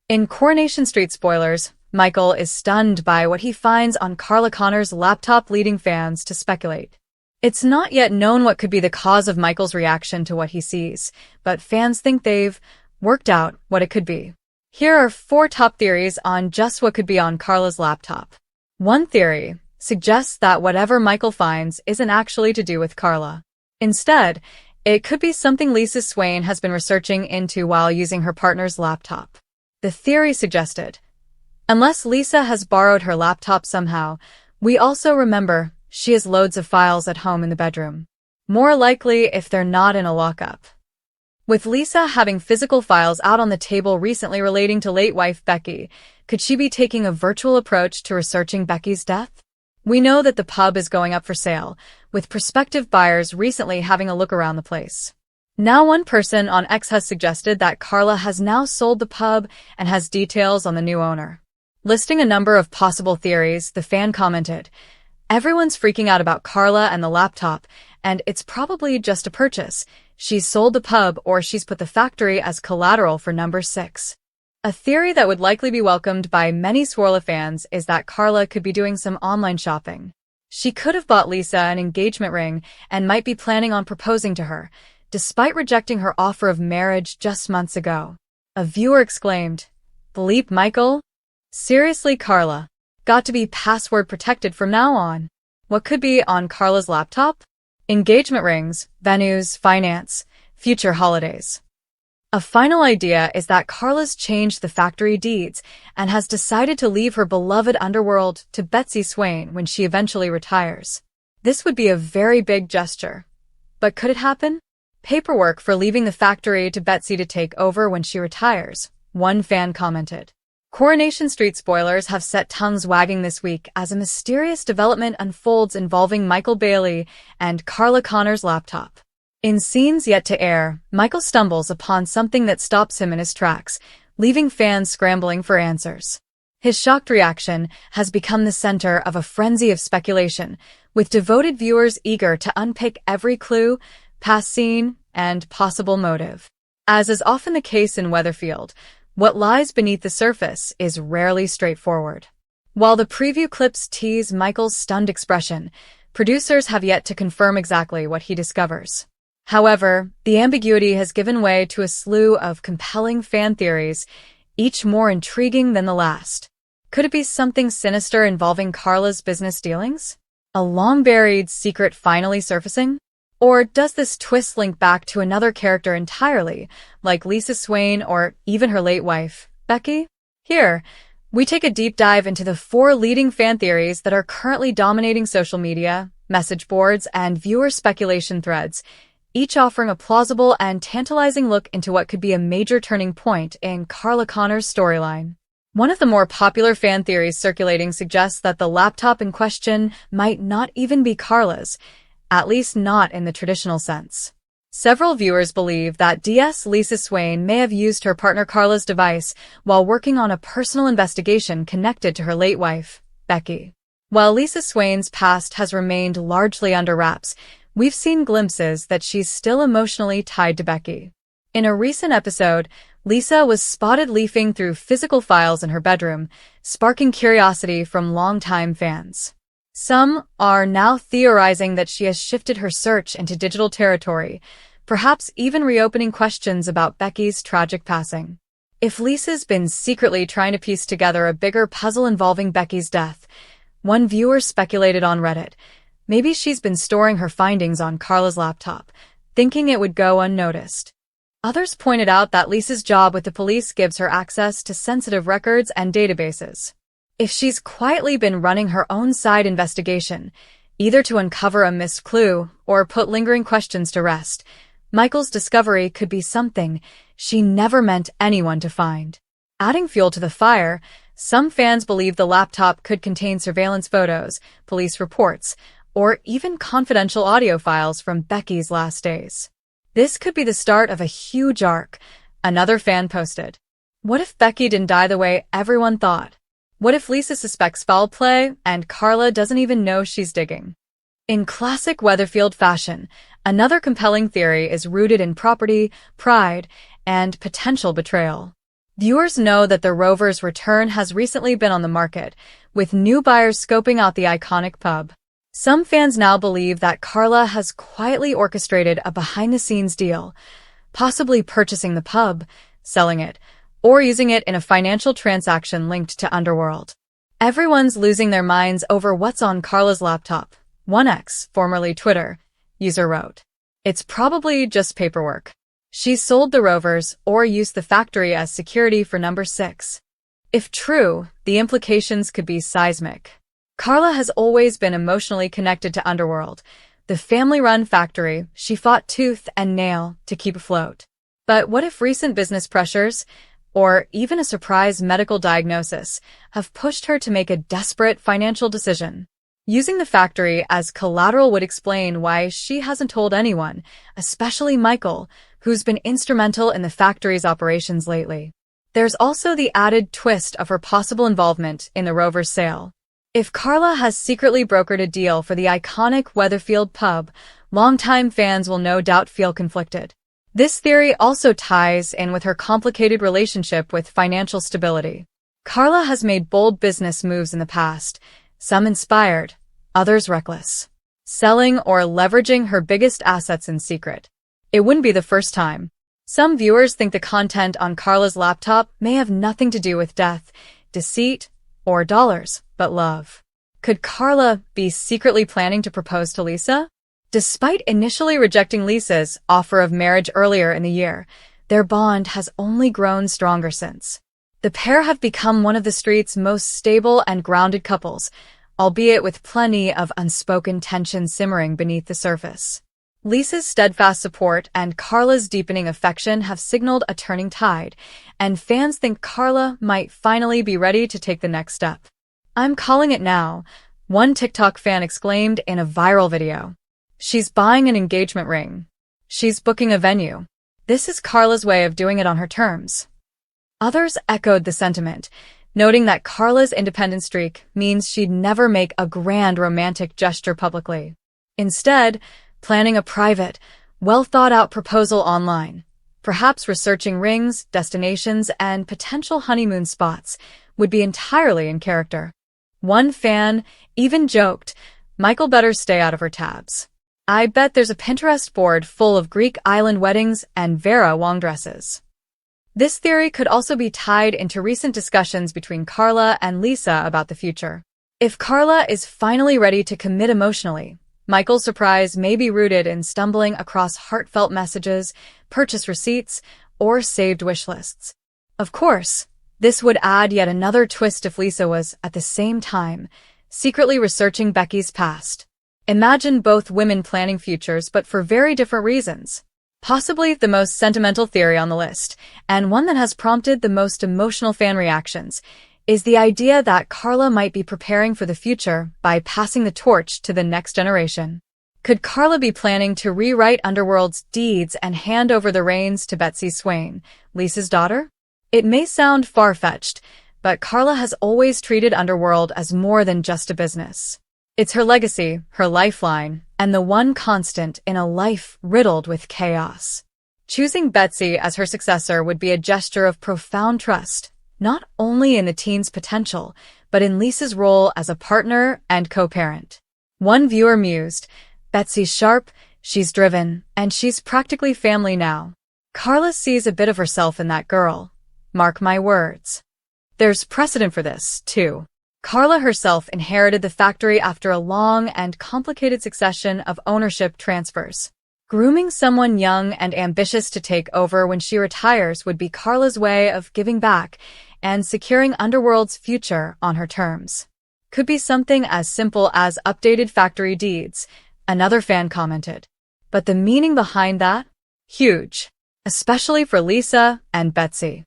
In Coronation Street spoilers, Michael is stunned by what he finds on Carla Connor's laptop, leading fans to speculate. It's not yet known what could be the cause of Michael's reaction to what he sees, but fans think they've worked out what it could be. Here are 4 top theories on just what could be on Carla's laptop. One theory suggests that whatever Michael finds isn't actually to do with Carla. Instead, it could be something Lisa Swain has been researching into while using her partner's laptop. The theory suggested, unless Lisa has borrowed her laptop somehow, we also remember she has loads of files at home in the bedroom. More likely if they're not in a lockup. With Lisa having physical files out on the table recently relating to late wife Becky, could she be taking a virtual approach to researching Becky's death? We know that the pub is going up for sale, with prospective buyers recently having a look around the place. Now one person on X has suggested that Carla has now sold the pub and has details on the new owner. Listing a number of possible theories, the fan commented, "Everyone's freaking out about Carla and the laptop, and it's probably just a purchase. She's sold the pub or she's put the factory as collateral for number 6. A theory that would likely be welcomed by many Swarla fans is that Carla could be doing some online shopping. She could have bought Lisa an engagement ring and might be planning on proposing to her, despite rejecting her offer of marriage just months ago. A viewer exclaimed, "Bleep Michael? Seriously, Carla? Got to be password protected from now on." What could be on Carla's laptop? Engagement rings, venues, finance, future holidays. A final idea is that Carla's changed the factory deeds and has decided to leave her beloved underworld to Betsy Swain when she eventually retires. This would be a very big gesture. But could it happen? Paperwork for leaving the factory to Betsy to take over when she retires, one fan commented. Coronation Street spoilers have set tongues wagging this week as a mysterious development unfolds involving Michael Bailey and Carla Connor's laptop. In scenes yet to air, Michael stumbles upon something that stops him in his tracks, leaving fans scrambling for answers. His shocked reaction has become the center of a frenzy of speculation, with devoted viewers eager to unpick every clue, past scene, and possible motive. As is often the case in Weatherfield, what lies beneath the surface is rarely straightforward. While the preview clips tease Michael's stunned expression, producers have yet to confirm exactly what he discovers. However, the ambiguity has given way to a slew of compelling fan theories, each more intriguing than the last. Could it be something sinister involving Carla's business dealings? A long-buried secret finally surfacing? Or does this twist link back to another character entirely, like Lisa Swain or even her late wife, Becky? Here, we take a deep dive into the 4 leading fan theories that are currently dominating social media, message boards, and viewer speculation threads, each offering a plausible and tantalizing look into what could be a major turning point in Carla Connor's storyline. One of the more popular fan theories circulating suggests that the laptop in question might not even be Carla's, at least not in the traditional sense. Several viewers believe that Lisa Swain may have used her partner Carla's device while working on a personal investigation connected to her late wife, Becky. While Lisa Swain's past has remained largely under wraps, we've seen glimpses that she's still emotionally tied to Becky. In a recent episode, Lisa was spotted leafing through physical files in her bedroom, sparking curiosity from longtime fans. Some are now theorizing that she has shifted her search into digital territory, perhaps even reopening questions about Becky's tragic passing. If Lisa's been secretly trying to piece together a bigger puzzle involving Becky's death, one viewer speculated on Reddit, maybe she's been storing her findings on Carla's laptop, thinking it would go unnoticed. Others pointed out that Lisa's job with the police gives her access to sensitive records and databases. If she's quietly been running her own side investigation, either to uncover a missed clue or put lingering questions to rest, Michael's discovery could be something she never meant anyone to find. Adding fuel to the fire, some fans believe the laptop could contain surveillance photos, police reports, or even confidential audio files from Becky's last days. This could be the start of a huge arc, another fan posted. What if Becky didn't die the way everyone thought? What if Lisa suspects foul play and Carla doesn't even know she's digging? In classic Weatherfield fashion, another compelling theory is rooted in property, pride, and potential betrayal. Viewers know that the Rover's return has recently been on the market, with new buyers scoping out the iconic pub. Some fans now believe that Carla has quietly orchestrated a behind-the-scenes deal, possibly purchasing the pub, selling it, or using it in a financial transaction linked to Underworld. Everyone's losing their minds over what's on Carla's laptop, 1X, formerly Twitter, user wrote. It's probably just paperwork. She sold the Rovers or used the factory as security for number 6. If true, the implications could be seismic. Carla has always been emotionally connected to Underworld, the family-run factory she fought tooth and nail to keep afloat. But what if recent business pressures, or even a surprise medical diagnosis, have pushed her to make a desperate financial decision? Using the factory as collateral would explain why she hasn't told anyone, especially Michael, who's been instrumental in the factory's operations lately. There's also the added twist of her possible involvement in the Rover's sale. If Carla has secretly brokered a deal for the iconic Weatherfield pub, longtime fans will no doubt feel conflicted. This theory also ties in with her complicated relationship with financial stability. Carla has made bold business moves in the past, some inspired, others reckless, selling or leveraging her biggest assets in secret. It wouldn't be the first time. Some viewers think the content on Carla's laptop may have nothing to do with death, deceit, or dollars, but love. Could Carla be secretly planning to propose to Lisa? Despite initially rejecting Lisa's offer of marriage earlier in the year, their bond has only grown stronger since. The pair have become one of the street's most stable and grounded couples, albeit with plenty of unspoken tension simmering beneath the surface. Lisa's steadfast support and Carla's deepening affection have signaled a turning tide, and fans think Carla might finally be ready to take the next step. "I'm calling it now," one TikTok fan exclaimed in a viral video. "She's buying an engagement ring. She's booking a venue. This is Carla's way of doing it on her terms." Others echoed the sentiment, noting that Carla's independent streak means she'd never make a grand romantic gesture publicly. Instead, planning a private, well-thought-out proposal online, perhaps researching rings, destinations, and potential honeymoon spots, would be entirely in character. One fan even joked, "Michael better stay out of her tabs. I bet there's a Pinterest board full of Greek island weddings and Vera Wang dresses." This theory could also be tied into recent discussions between Carla and Lisa about the future. If Carla is finally ready to commit emotionally, Michael's surprise may be rooted in stumbling across heartfelt messages, purchase receipts, or saved wish lists. Of course, this would add yet another twist if Lisa was, at the same time, secretly researching Becky's past. Imagine both women planning futures but for very different reasons. Possibly the most sentimental theory on the list, and one that has prompted the most emotional fan reactions, is the idea that Carla might be preparing for the future by passing the torch to the next generation. Could Carla be planning to rewrite Underworld's deeds and hand over the reins to Betsy Swain, Lisa's daughter? It may sound far-fetched, but Carla has always treated Underworld as more than just a business. It's her legacy, her lifeline, and the one constant in a life riddled with chaos. Choosing Betsy as her successor would be a gesture of profound trust, not only in the teen's potential, but in Lisa's role as a partner and co-parent. One viewer mused, "Betsy's sharp, she's driven, and she's practically family now. Carla sees a bit of herself in that girl. Mark my words." There's precedent for this, too. Carla herself inherited the factory after a long and complicated succession of ownership transfers. Grooming someone young and ambitious to take over when she retires would be Carla's way of giving back and securing Underworld's future on her terms. Could be something as simple as updated factory deeds, another fan commented. But the meaning behind that? Huge. Especially for Lisa and Betsy.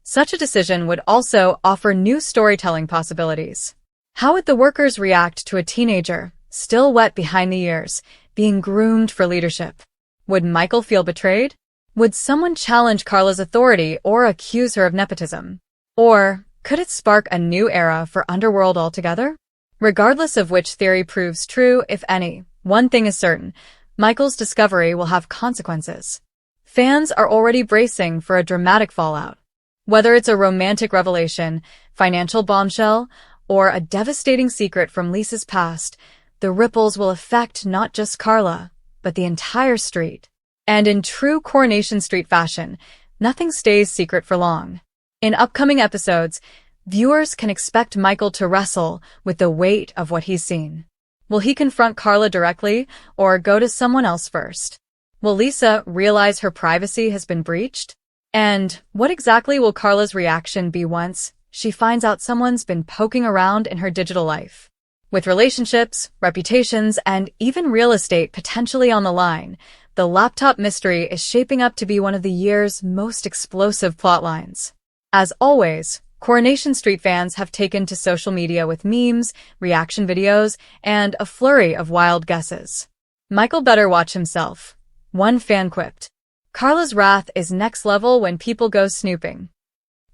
Such a decision would also offer new storytelling possibilities. How would the workers react to a teenager, still wet behind the ears, being groomed for leadership? Would Michael feel betrayed? Would someone challenge Carla's authority or accuse her of nepotism? Or could it spark a new era for Underworld altogether? Regardless of which theory proves true, if any, one thing is certain: Michael's discovery will have consequences. Fans are already bracing for a dramatic fallout. Whether it's a romantic revelation, financial bombshell, or a devastating secret from Lisa's past, the ripples will affect not just Carla, but the entire street. And in true Coronation Street fashion, nothing stays secret for long. In upcoming episodes, viewers can expect Michael to wrestle with the weight of what he's seen. Will he confront Carla directly, or go to someone else first? Will Lisa realize her privacy has been breached? And what exactly will Carla's reaction be once she finds out someone's been poking around in her digital life? With relationships, reputations, and even real estate potentially on the line, the laptop mystery is shaping up to be one of the year's most explosive plotlines. As always, Coronation Street fans have taken to social media with memes, reaction videos, and a flurry of wild guesses. Michael better watch himself. One fan quipped, "Carla's wrath is next level when people go snooping."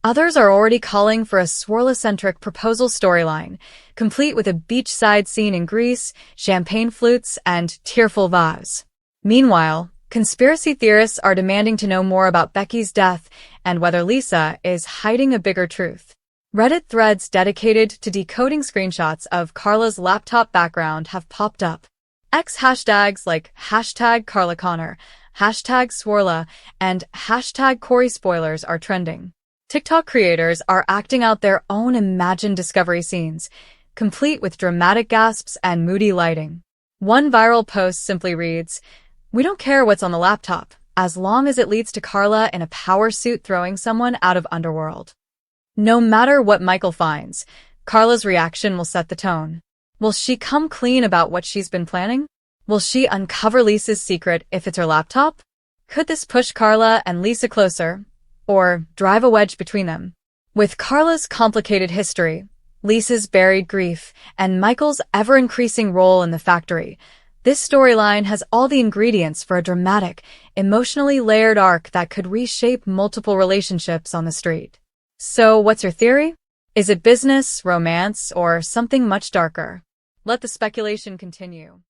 Others are already calling for a swirl-centric proposal storyline, complete with a beachside scene in Greece, champagne flutes, and tearful vows. Meanwhile, conspiracy theorists are demanding to know more about Becky's death and whether Lisa is hiding a bigger truth. Reddit threads dedicated to decoding screenshots of Carla's laptop background have popped up. X hashtags like #CarlaConnor, #Swarla, and #CoreySpoilers are trending. TikTok creators are acting out their own imagined discovery scenes, complete with dramatic gasps and moody lighting. One viral post simply reads, "We don't care what's on the laptop, as long as it leads to Carla in a power suit throwing someone out of Underworld." No matter what Michael finds, Carla's reaction will set the tone. Will she come clean about what she's been planning? Will she uncover Lisa's secret if it's her laptop? Could this push Carla and Lisa closer, or drive a wedge between them? With Carla's complicated history, Lisa's buried grief, and Michael's ever-increasing role in the factory, this storyline has all the ingredients for a dramatic, emotionally layered arc that could reshape multiple relationships on the street. So, what's your theory? Is it business, romance, or something much darker? Let the speculation continue.